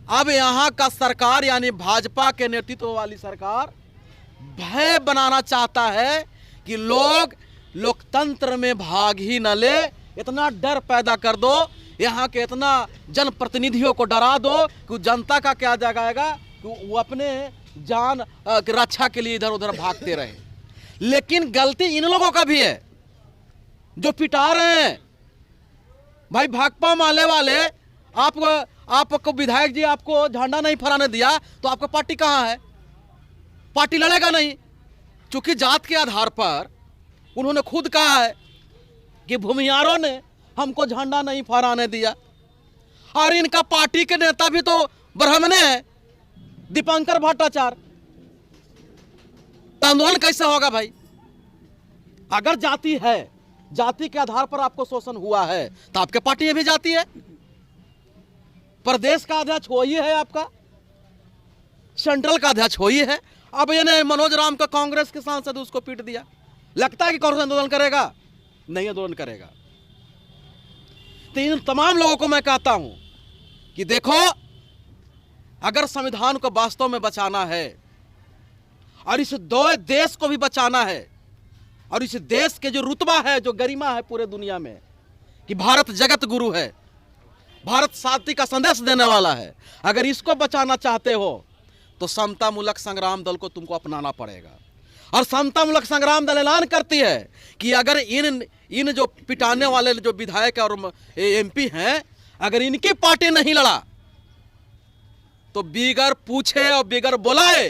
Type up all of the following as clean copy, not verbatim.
अब यहाँ का सरकार यानी भाजपा के नेतृत्व वाली सरकार भय बनाना चाहता है कि लोग लोकतंत्र में भाग ही न ले। इतना डर पैदा कर दो, यहाँ के इतना जनप्रतिनिधियों को डरा दो कि जनता का क्या जगाएगा कि वो अपने जान की रक्षा के लिए इधर उधर भागते रहे। लेकिन गलती इन लोगों का भी है जो पिटा रहे हैं। भाई भाकपा माले वाले आपको विधायक जी आपको झंडा नहीं फहराने दिया तो आपका पार्टी कहाँ है? पार्टी लड़ेगा नहीं, क्योंकि जात के आधार पर उन्होंने खुद कहा है कि भूमियारों ने हमको झंडा नहीं फहराने दिया। और इनका पार्टी के नेता भी तो ब्राह्मण है, दीपांकर भट्टाचार्य। तो आंदोलन कैसे होगा भाई? अगर जाति है, जाति के आधार पर आपको शोषण हुआ है तो आपके पार्टी में भी जाति है। प्रदेश का अध्यक्ष वही है, आपका सेंट्रल का अध्यक्ष वही है। अब ये मनोज राम का कांग्रेस के सांसद उसको पीट दिया। लगता है कि कांग्रेस आंदोलन करेगा? नहीं आंदोलन करेगा। तो इन तमाम लोगों को मैं कहता हूं कि देखो, अगर संविधान को वास्तव में बचाना है और इस देश को भी बचाना है और इस देश के जो रुतबा है, जो गरिमा है पूरे दुनिया में कि भारत जगत गुरु है, भारत शांति का संदेश देने वाला है, अगर इसको बचाना चाहते हो तो समतामूलक संग्राम दल को तुमको अपनाना पड़ेगा। और समतामूलक संग्राम दल ऐलान करती है कि अगर इन जो पिटाने वाले जो विधायक और एमपी हैं, अगर इनकी पार्टी नहीं लड़ा तो बिगर पूछे और बिगर बुलाए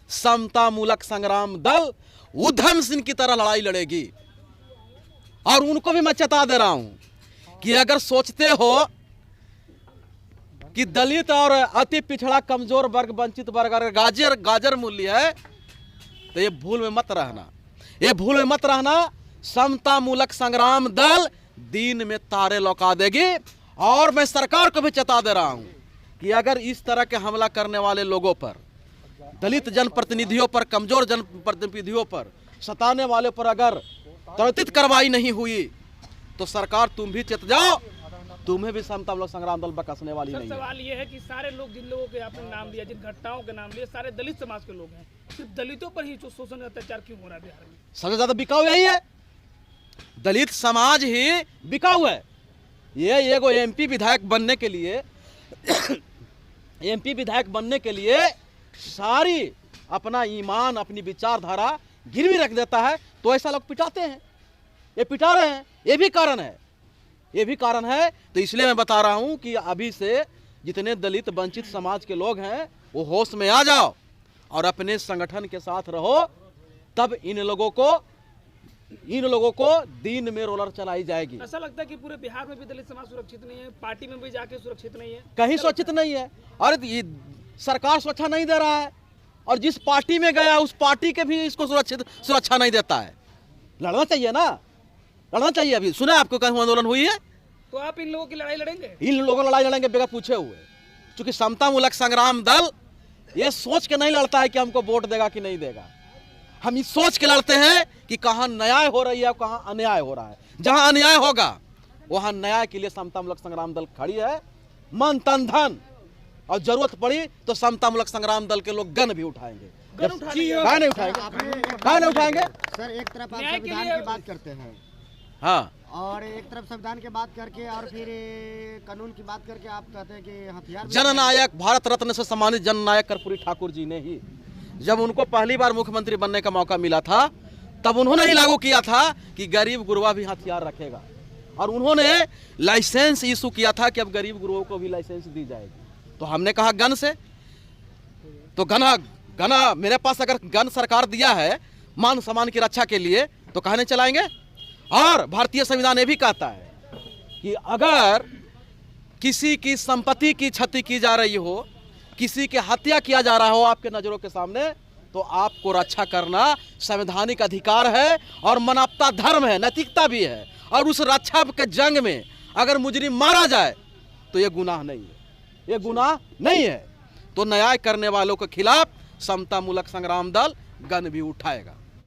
समतामूलक संग्राम दल उधम सिंह की तरह लड़ाई लड़ेगी। और उनको भी मैं चेता दे रहा हूं कि अगर सोचते हो कि दलित और अति पिछड़ा कमजोर वर्ग वंचित वर्ग अगर गाजर मूल्य है तो ये भूल में मत रहना, ये भूल में मत रहना। समतामूलक संग्राम दल दिन में तारे लौका देगी। और मैं सरकार को भी चेता दे रहा हूं कि अगर इस तरह के हमला करने वाले लोगों पर, दलित जनप्रतिनिधियों पर, कमजोर जनप्रतिनिधियों पर, सताने वाले पर अगर त्वरित कार्रवाई नहीं हुई तो सरकार तुम भी चेत जाओ, तुम्हें भी समतामूलक संग्राम दल बकसने वाली नहीं है। सवाल ये है कि सारे लोग, जिन लोगों के आपने नाम लिया, जिन घटनाओं के नाम लिए, सारे दलित समाज के लोग हैं। सिर्फ दलितों पर ही जो शोषण अत्याचार क्यों हो रहा है बिहार में? सबसे ज्यादा बिकाऊ यही है, दलित समाज ही बिकाऊ है। ये एगो एमपी विधायक बनने के लिए सारी अपना ईमान, अपनी विचारधारा गिरवी रख देता है तो ऐसा लोग पिटाते हैं। ये पिटा रहे हैं, ये भी कारण है, ये भी कारण है। तो इसलिए मैं बता रहा हूं कि अभी से जितने दलित वंचित समाज के लोग हैं वो होश में आ जाओ और अपने संगठन के साथ रहो, तब इन लोगों को दिन में रोलर चलाई जाएगी। ऐसा लगता है कि पूरे बिहार में भी दलित समाज सुरक्षित नहीं है, पार्टी में भी जाके सुरक्षित नहीं है, कहीं सुरक्षित नहीं है। और सरकार सुरक्षा नहीं दे रहा है और जिस पार्टी में गया उस पार्टी के भी इसको सुरक्षा नहीं देता है। लड़ना चाहिए ना, लड़ना चाहिए। अभी सुना आपको कहीं आंदोलन हुई है तो आप इन लोगों की लड़ाई लड़ेंगे? इन लोगों की लड़ाई लड़ेंगे बगैर पूछे हुए, क्योंकि समतामूलक संग्राम दल ये सोच के नहीं लड़ता है कि हमको वोट देगा कि नहीं देगा। हम इस सोच के लड़ते हैं कि कहाँ न्याय हो रही है, कहाँ अन्याय हो रहा है। जहां अन्याय होगा वहां न्याय के लिए समतामूलक संग्राम दल खड़ी है, मन तन धन। और जरूरत पड़ी तो समतामूलक संग्राम दल के लोग गन भी उठाएंगे। गन नहीं उठाएंगे सर, एक तरफ आप संविधान की बात करते हैं, हाँ, और एक तरफ संविधान की बात करके और फिर कानून की बात करके आप कहते हैं कि हथियार। जननायक, भारत रत्न से सम्मानित जननायक कर्पूरी ठाकुर जी ने ही जब उनको पहली बार मुख्यमंत्री बनने का मौका मिला था तब उन्होंने ही लागू किया था कि गरीब गुरबा भी हथियार रखेगा। और उन्होंने लाइसेंस इशू किया था कि अब गरीब गुरबों को भी लाइसेंस दी जाएगी। तो हमने कहा गन से, तो गना मेरे पास अगर गन सरकार दिया है मान सम्मान की रक्षा के लिए तो कहने चलाएंगे। और भारतीय संविधान ये भी कहता है कि अगर किसी की संपत्ति की क्षति की जा रही हो, किसी की हत्या किया जा रहा हो आपके नजरों के सामने, तो आपको रक्षा करना संवैधानिक अधिकार है और मानवता धर्म है, नैतिकता भी है। और उस रक्षा के जंग में अगर मुजरिम मारा जाए तो ये गुनाह नहीं है, ये गुनाह नहीं है। तो न्याय करने वालों के खिलाफ समतामूलक संग्राम दल गन भी उठाएगा।